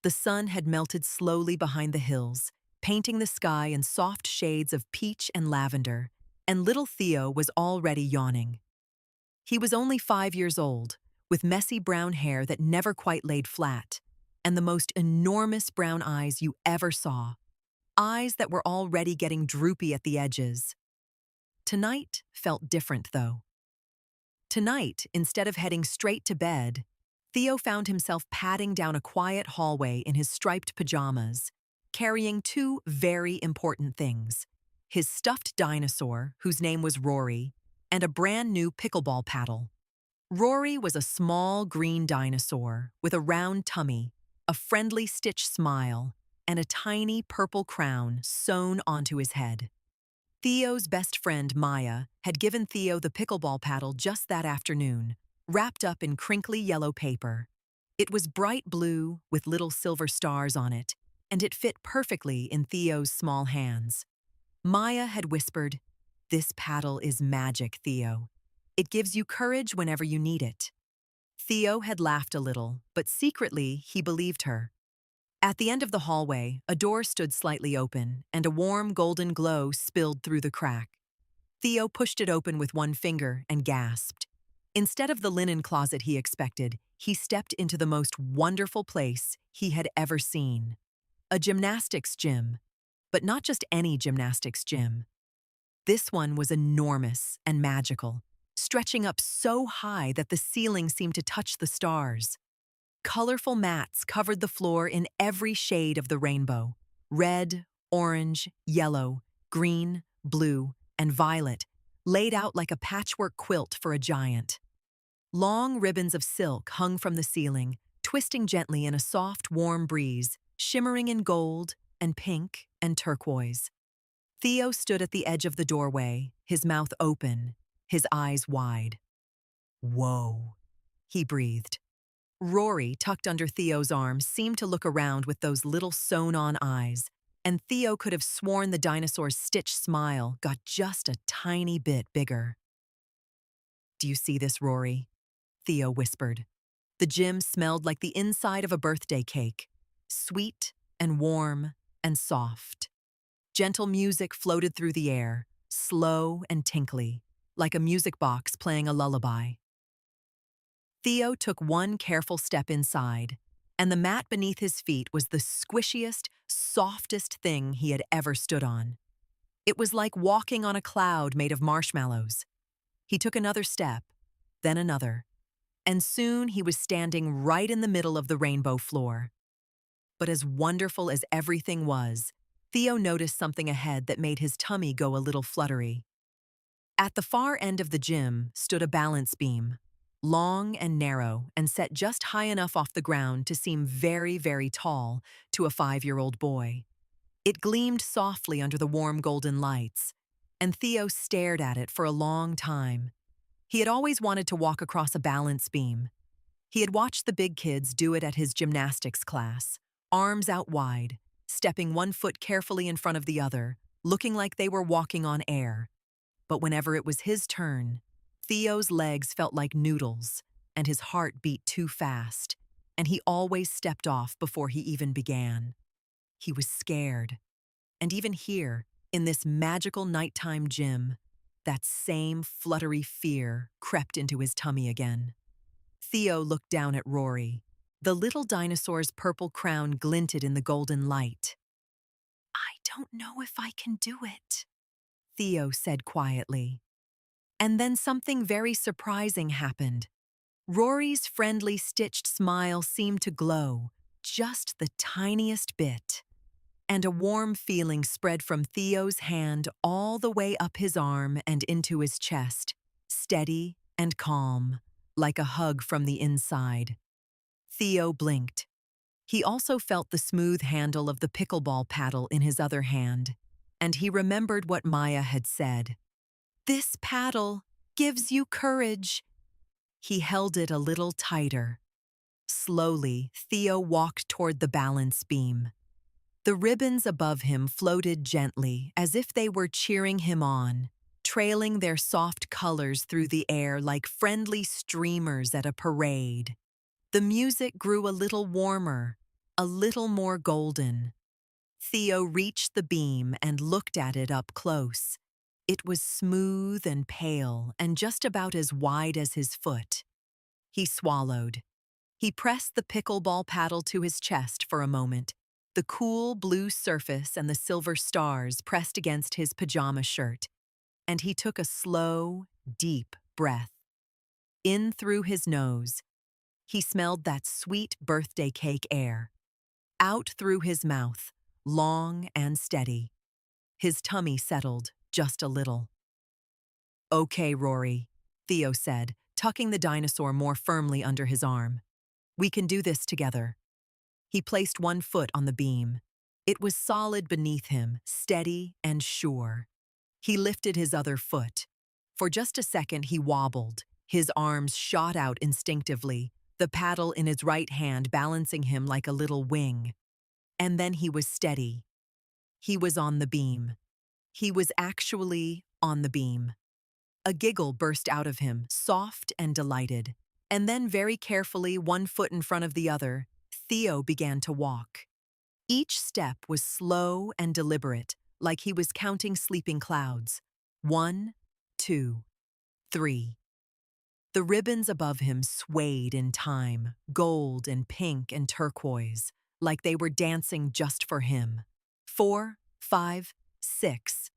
The sun had melted slowly behind the hills, painting the sky in soft shades of peach and lavender, and little Theo was already yawning. He was only 5 years old, with messy brown hair that never quite laid flat, and the most enormous brown eyes you ever saw, eyes that were already getting droopy at the edges. Tonight felt different, though. Tonight, instead of heading straight to bed, Theo found himself padding down a quiet hallway in his striped pajamas, carrying two very important things: his stuffed dinosaur, whose name was Rory, and a brand new pickleball paddle. Rory was a small green dinosaur with a round tummy, a friendly stitch smile, and a tiny purple crown sewn onto his head. Theo's best friend, Maya, had given Theo the pickleball paddle just that afternoon, wrapped up in crinkly yellow paper. It was bright blue with little silver stars on it, and it fit perfectly in Theo's small hands. Maya had whispered, "This paddle is magic, Theo. It gives you courage whenever you need it." Theo had laughed a little, but secretly he believed her. At the end of the hallway, a door stood slightly open, and a warm golden glow spilled through the crack. Theo pushed it open with one finger and gasped. Instead of the linen closet he expected, he stepped into the most wonderful place he had ever seen. A gymnastics gym, but not just any gymnastics gym. This one was enormous and magical, stretching up so high that the ceiling seemed to touch the stars. Colorful mats covered the floor in every shade of the rainbow: red, orange, yellow, green, blue, and violet, laid out like a patchwork quilt for a giant. Long ribbons of silk hung from the ceiling, twisting gently in a soft, warm breeze, shimmering in gold and pink and turquoise. Theo stood at the edge of the doorway, his mouth open, his eyes wide. "Whoa," he breathed. Rory, tucked under Theo's arm, seemed to look around with those little sewn-on eyes, and Theo could have sworn the dinosaur's stitch smile got just a tiny bit bigger. "Do you see this, Rory?" Theo whispered. The gym smelled like the inside of a birthday cake, sweet and warm and soft. Gentle music floated through the air, slow and tinkly, like a music box playing a lullaby. Theo took one careful step inside, and the mat beneath his feet was the squishiest, softest thing he had ever stood on. It was like walking on a cloud made of marshmallows. He took another step, then another, and soon he was standing right in the middle of the rainbow floor. But as wonderful as everything was, Theo noticed something ahead that made his tummy go a little fluttery. At the far end of the gym stood a balance beam, long and narrow and set just high enough off the ground to seem very, very tall to a 5-year-old boy. It gleamed softly under the warm golden lights, and Theo stared at it for a long time. He had always wanted to walk across a balance beam. He had watched the big kids do it at his gymnastics class, arms out wide, stepping one foot carefully in front of the other, looking like they were walking on air. But whenever it was his turn, Theo's legs felt like noodles, and his heart beat too fast, and he always stepped off before he even began. He was scared. And even here, in this magical nighttime gym, that same fluttery fear crept into his tummy again. Theo looked down at Rory. The little dinosaur's purple crown glinted in the golden light. "I don't know if I can do it," Theo said quietly. And then something very surprising happened. Rory's friendly stitched smile seemed to glow, just the tiniest bit. And a warm feeling spread from Theo's hand all the way up his arm and into his chest, steady and calm, like a hug from the inside. Theo blinked. He also felt the smooth handle of the pickleball paddle in his other hand, and he remembered what Maya had said. "This paddle gives you courage." He held it a little tighter. Slowly, Theo walked toward the balance beam. The ribbons above him floated gently, as if they were cheering him on, trailing their soft colors through the air like friendly streamers at a parade. The music grew a little warmer, a little more golden. Theo reached the beam and looked at it up close. It was smooth and pale and just about as wide as his foot. He swallowed. He pressed the pickleball paddle to his chest for a moment. The cool blue surface and the silver stars pressed against his pajama shirt, and he took a slow, deep breath. In through his nose, he smelled that sweet birthday cake air. Out through his mouth, long and steady. His tummy settled just a little. "Okay, Rory," Theo said, tucking the dinosaur more firmly under his arm. "We can do this together." He placed one foot on the beam. It was solid beneath him, steady and sure. He lifted his other foot. For just a second he wobbled. His arms shot out instinctively, the paddle in his right hand balancing him like a little wing. And then he was steady. He was on the beam. He was actually on the beam. A giggle burst out of him, soft and delighted. And then very carefully, one foot in front of the other, Theo began to walk. Each step was slow and deliberate, like he was counting sleeping clouds. 1, 2, 3. The ribbons above him swayed in time, gold and pink and turquoise, like they were dancing just for him. 4, 5, 6.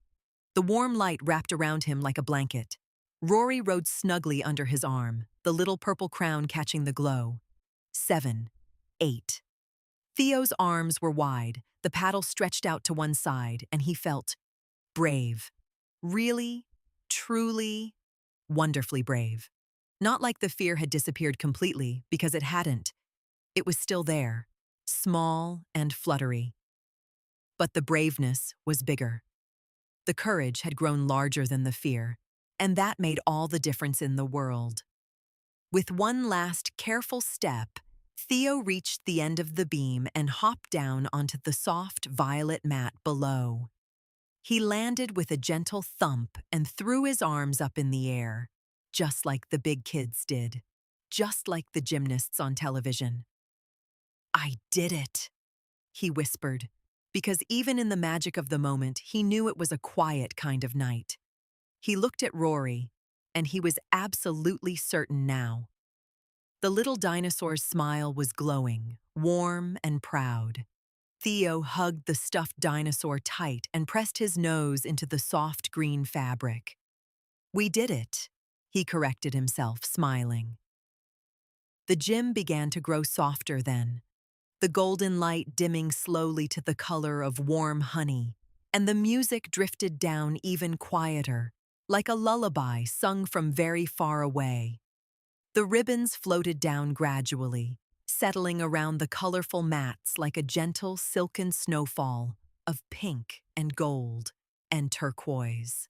The warm light wrapped around him like a blanket. Rory rode snugly under his arm, the little purple crown catching the glow. 7, 8. Theo's arms were wide, the paddle stretched out to one side, and he felt brave. Really, truly, wonderfully brave. Not like the fear had disappeared completely, because it hadn't. It was still there, small and fluttery. But the braveness was bigger. The courage had grown larger than the fear, and that made all the difference in the world. With one last careful step, Theo reached the end of the beam and hopped down onto the soft violet mat below. He landed with a gentle thump and threw his arms up in the air, just like the big kids did, just like the gymnasts on television. "I did it," he whispered, because even in the magic of the moment, he knew it was a quiet kind of night. He looked at Rory, and he was absolutely certain now. The little dinosaur's smile was glowing, warm and proud. Theo hugged the stuffed dinosaur tight and pressed his nose into the soft green fabric. "We did it," he corrected himself, smiling. The gym began to grow softer then, the golden light dimming slowly to the color of warm honey, and the music drifted down even quieter, like a lullaby sung from very far away. The ribbons floated down gradually, settling around the colorful mats like a gentle silken snowfall of pink and gold and turquoise.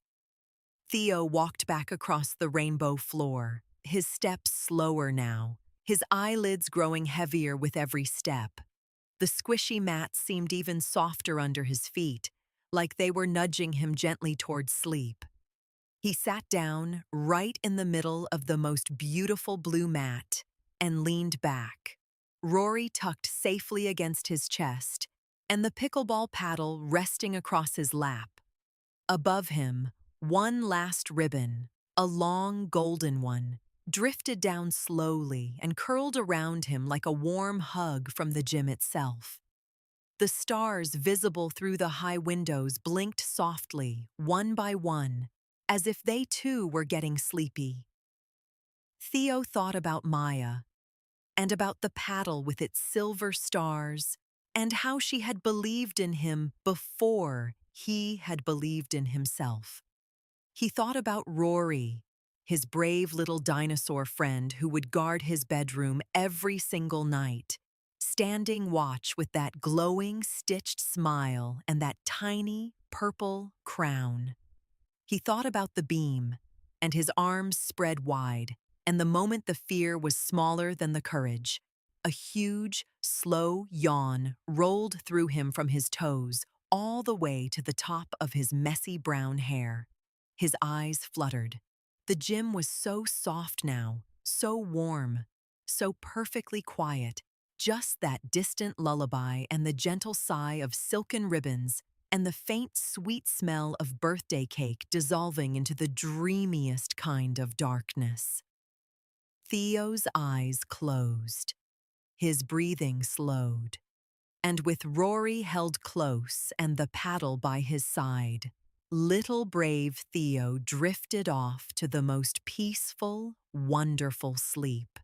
Theo walked back across the rainbow floor, his steps slower now, his eyelids growing heavier with every step. The squishy mats seemed even softer under his feet, like they were nudging him gently towards sleep. He sat down right in the middle of the most beautiful blue mat and leaned back, Rory tucked safely against his chest, and the pickleball paddle resting across his lap. Above him, one last ribbon, a long golden one, drifted down slowly and curled around him like a warm hug from the gym itself. The stars visible through the high windows blinked softly, one by one, as if they too were getting sleepy. Theo thought about Maya, and about the paddle with its silver stars, and how she had believed in him before he had believed in himself. He thought about Rory, his brave little dinosaur friend who would guard his bedroom every single night, standing watch with that glowing, stitched smile and that tiny, purple crown. He thought about the beam, and his arms spread wide, and the moment the fear was smaller than the courage, a huge, slow yawn rolled through him from his toes all the way to the top of his messy brown hair. His eyes fluttered. The gym was so soft now, so warm, so perfectly quiet, just that distant lullaby and the gentle sigh of silken ribbons and the faint, sweet smell of birthday cake dissolving into the dreamiest kind of darkness. Theo's eyes closed. His breathing slowed. And with Rory held close and the paddle by his side, little brave Theo drifted off to the most peaceful, wonderful sleep.